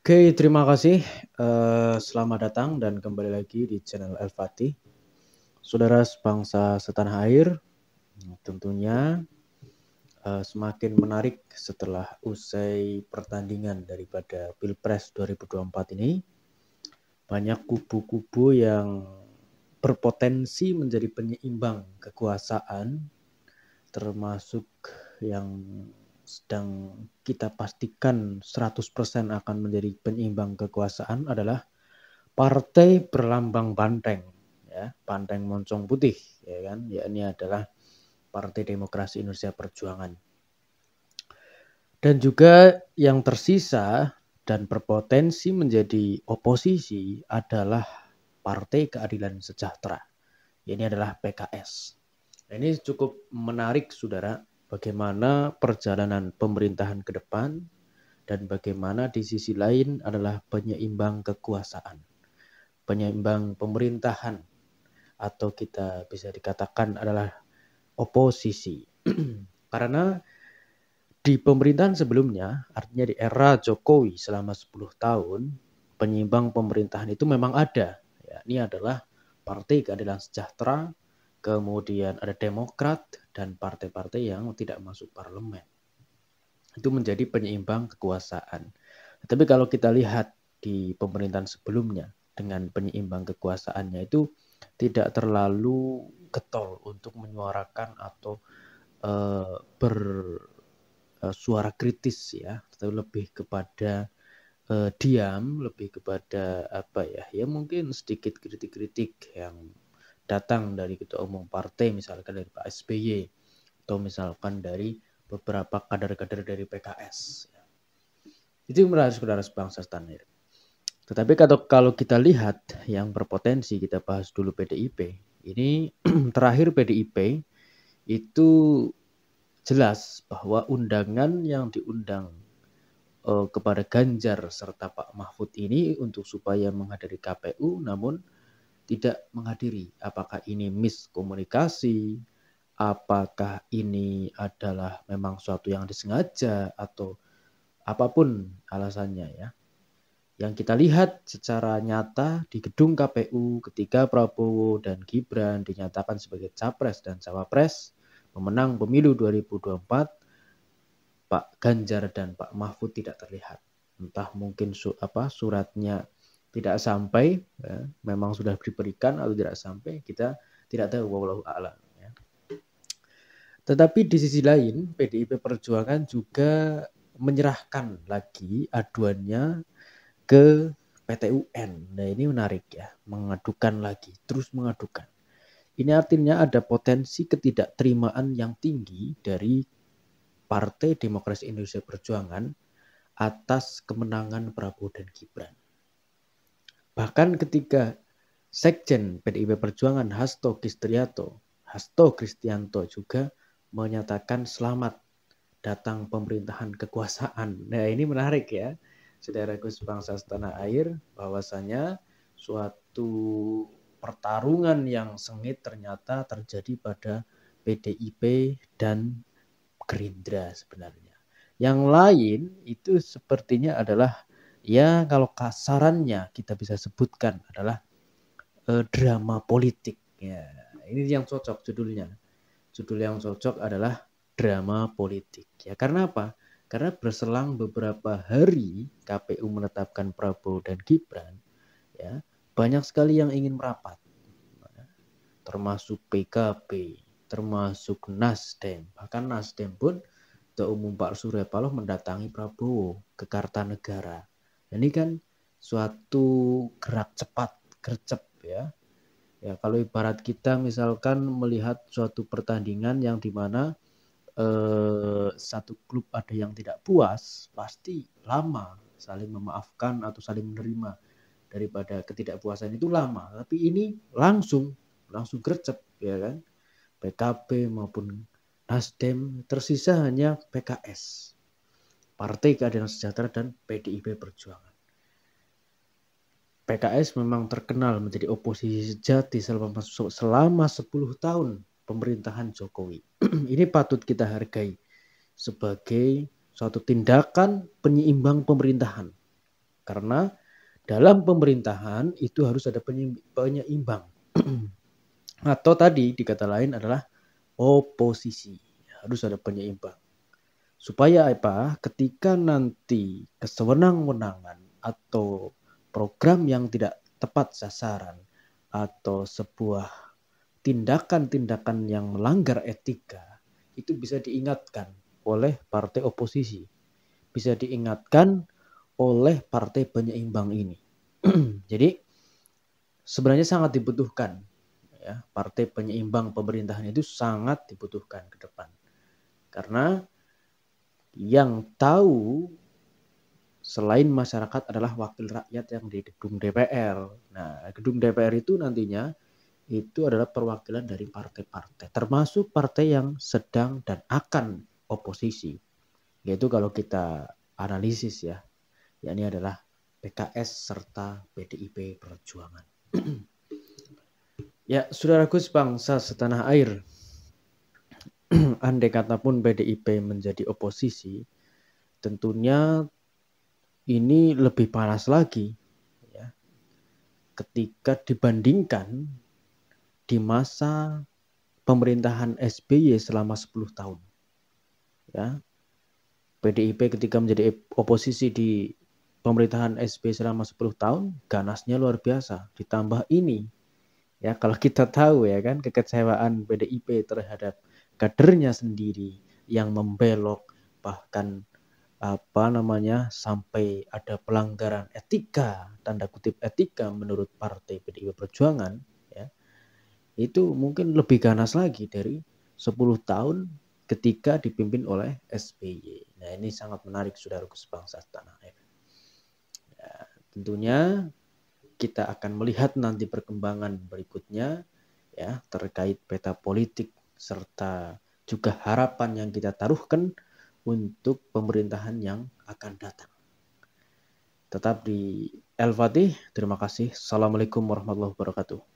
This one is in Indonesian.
Oke, terima kasih. Selamat datang dan kembali lagi di channel El Fatih. Saudara sebangsa setanah air, tentunya semakin menarik setelah usai pertandingan daripada Pilpres 2024 ini. Banyak kubu-kubu yang berpotensi menjadi penyeimbang kekuasaan, termasuk yang sedang kita pastikan 100% akan menjadi penyeimbang kekuasaan adalah partai berlambang banteng, ya, banteng moncong putih, ya kan, yakni adalah Partai Demokrasi Indonesia Perjuangan. Dan juga yang tersisa dan berpotensi menjadi oposisi adalah Partai Keadilan Sejahtera. Ini adalah PKS. Ini cukup menarik, saudara, bagaimana perjalanan pemerintahan ke depan dan bagaimana di sisi lain adalah penyeimbang kekuasaan, penyeimbang pemerintahan, atau kita bisa dikatakan adalah oposisi. Karena di pemerintahan sebelumnya, artinya di era Jokowi selama 10 tahun, penyeimbang pemerintahan itu memang ada. Ya, ini adalah Partai Keadilan Sejahtera, kemudian ada Demokrat, dan partai-partai yang tidak masuk parlemen. Itu menjadi penyeimbang kekuasaan. Tapi kalau kita lihat di pemerintahan sebelumnya, dengan penyeimbang kekuasaannya itu tidak terlalu getol untuk menyuarakan atau bersuara kritis, ya, atau lebih kepada diam, lebih kepada apa ya, ya mungkin sedikit kritik-kritik yang datang dari ketua umum partai, misalkan dari Pak SBY, atau misalkan dari beberapa kader-kader dari PKS. Itu menarik, saudara sebangsa setanah air. Tetapi kalau kita lihat yang berpotensi, kita bahas dulu PDIP. Ini terakhir PDIP itu jelas bahwa undangan yang diundang kepada Ganjar serta Pak Mahfud ini untuk supaya menghadiri KPU namun tidak menghadiri. Apakah ini miskomunikasi? Apakah ini adalah memang suatu yang disengaja atau apapun alasannya, ya. Yang kita lihat secara nyata di gedung KPU ketika Prabowo dan Gibran dinyatakan sebagai capres dan cawapres pemenang pemilu 2024, Pak Ganjar dan Pak Mahfud tidak terlihat. Entah mungkin suratnya tidak sampai, ya, memang sudah diberikan atau tidak sampai, kita tidak tahu, wallahu a'lam, ya. Tetapi di sisi lain PDIP Perjuangan juga menyerahkan lagi aduannya ke PT UN. Nah, ini menarik, ya, mengadukan lagi, terus mengadukan. Ini artinya ada potensi ketidakterimaan yang tinggi dari Partai Demokrasi Indonesia Perjuangan atas kemenangan Prabowo dan Gibran. Bahkan ketika Sekjen PDIP Perjuangan Hasto Kristianto juga menyatakan selamat datang pemerintahan kekuasaan. Nah, ini menarik, ya, saudaraku sebangsa setanah air, bahwasanya suatu pertarungan yang sengit ternyata terjadi pada PDIP dan Gerindra sebenarnya. Yang lain itu sepertinya adalah, ya, kalau kasarannya kita bisa sebutkan adalah drama politik. Ya, ini yang cocok judulnya. Judul yang cocok adalah drama politik. Ya, karena apa? Karena berselang beberapa hari KPU menetapkan Prabowo dan Gibran, ya, banyak sekali yang ingin merapat, termasuk PKB, termasuk Nasdem. Bahkan Nasdem pun Ketua Umum Pak Surya Paloh mendatangi Prabowo ke Kartanegara. Ini kan suatu gerak cepat, gercep, ya. Ya, kalau ibarat kita misalkan melihat suatu pertandingan yang dimana satu klub ada yang tidak puas, pasti lama saling memaafkan atau saling menerima daripada ketidakpuasan itu lama. Tapi ini langsung gercep, ya kan. PKB maupun Nasdem, tersisa hanya PKS, Partai Keadilan Sejahtera, dan PDIP Perjuangan. PKS memang terkenal menjadi oposisi sejati selama 10 tahun pemerintahan Jokowi. Ini patut kita hargai sebagai suatu tindakan penyeimbang pemerintahan. Karena dalam pemerintahan itu harus ada penyeimbang. Atau tadi di kata lain adalah oposisi. Harus ada penyeimbang. Supaya apa? Ketika nanti kesewenang-wenangan atau program yang tidak tepat sasaran atau sebuah tindakan-tindakan yang melanggar etika itu bisa diingatkan oleh partai oposisi. Bisa diingatkan oleh partai penyeimbang ini. Jadi sebenarnya sangat dibutuhkan ya, partai penyeimbang pemerintahan itu sangat dibutuhkan ke depan. Karena yang tahu selain masyarakat adalah wakil rakyat yang di gedung DPR. Nah, gedung DPR itu nantinya itu adalah perwakilan dari partai-partai, termasuk partai yang sedang dan akan oposisi. Yaitu kalau kita analisis ya, yakni adalah PKS serta PDIP Perjuangan. Ya, saudaraku sebangsa setanah air, andai kata pun PDIP menjadi oposisi, tentunya ini lebih panas lagi ya, ketika dibandingkan di masa pemerintahan SBY selama 10 tahun. Ya, PDIP ketika menjadi oposisi di pemerintahan SBY selama 10 tahun, ganasnya luar biasa. Ditambah ini, ya kalau kita tahu ya kan, kekecewaan PDIP terhadap kadernya sendiri yang membelok, bahkan sampai ada pelanggaran etika, tanda kutip etika menurut partai PDIP Perjuangan, ya, itu mungkin lebih ganas lagi dari 10 tahun ketika dipimpin oleh SBY. Nah, ini sangat menarik saudaraku sebangsa tanah air. Ya, tentunya kita akan melihat nanti perkembangan berikutnya ya terkait peta politik serta juga harapan yang kita taruhkan untuk pemerintahan yang akan datang. Tetap di El Fatih. Terima kasih. Assalamualaikum warahmatullahi wabarakatuh.